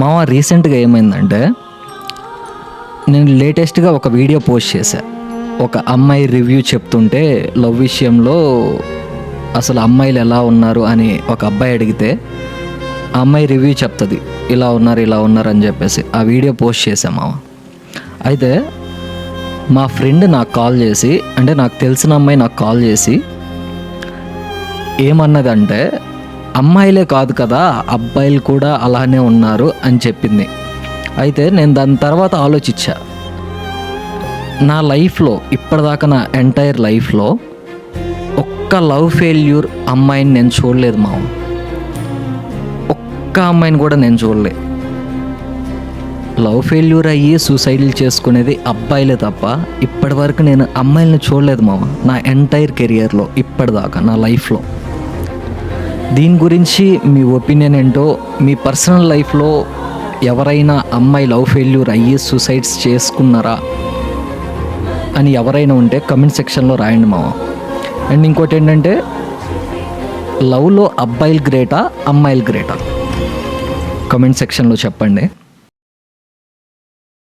మామ రీసెంట్గా ఏమైందంటే, నేను లేటెస్ట్గా ఒక వీడియో పోస్ట్ చేశా. ఒక అమ్మాయి రివ్యూ చెప్తుంటే లవ్ విషయంలో అసలు అమ్మాయిలు ఎలా ఉన్నారు అని ఒక అబ్బాయి అడిగితే ఆ అమ్మాయి రివ్యూ చెప్తుంది, ఇలా ఉన్నారు అని చెప్పేసి ఆ వీడియో పోస్ట్ చేశా మామ. అయితే మా ఫ్రెండ్ నాకు కాల్ చేసి, అంటే నాకు తెలిసిన అమ్మాయి నాకు కాల్ చేసి ఏమన్నదంటే, అమ్మాయిలే కాదు కదా అబ్బాయిలు కూడా అలానే ఉన్నారు అని చెప్పింది. అయితే నేను దాని తర్వాత ఆలోచించా, నా లైఫ్లో ఇప్పటిదాకా నా ఎంటైర్ లైఫ్లో ఒక్క లవ్ ఫెయిల్యూర్ అమ్మాయిని నేను చూడలేదు మామ. ఒక్క అమ్మాయిని కూడా నేను చూడలే. లవ్ ఫెయిల్యూర్ అయ్యి సూసైడ్లు చేసుకునేది అబ్బాయిలే తప్ప ఇప్పటి వరకు నేను అమ్మాయిలను చూడలేదు మామ, నా ఎంటైర్ కెరియర్లో ఇప్పటిదాకా నా లైఫ్లో. దీని గురించి మీ ఒపీనియన్ ఏంటో, మీ పర్సనల్ లైఫ్లో ఎవరైనా అమ్మాయి లవ్ ఫెయిల్యూర్ అయ్యి సూసైడ్స్ చేసుకున్నారా అని ఎవరైనా ఉంటే కమెంట్ సెక్షన్లో రాయండి మామ. అండ్ ఇంకోటి ఏంటంటే, లవ్లో అబ్బాయిలు గ్రేటా అమ్మాయిలు గ్రేటా కమెంట్ సెక్షన్లో చెప్పండి.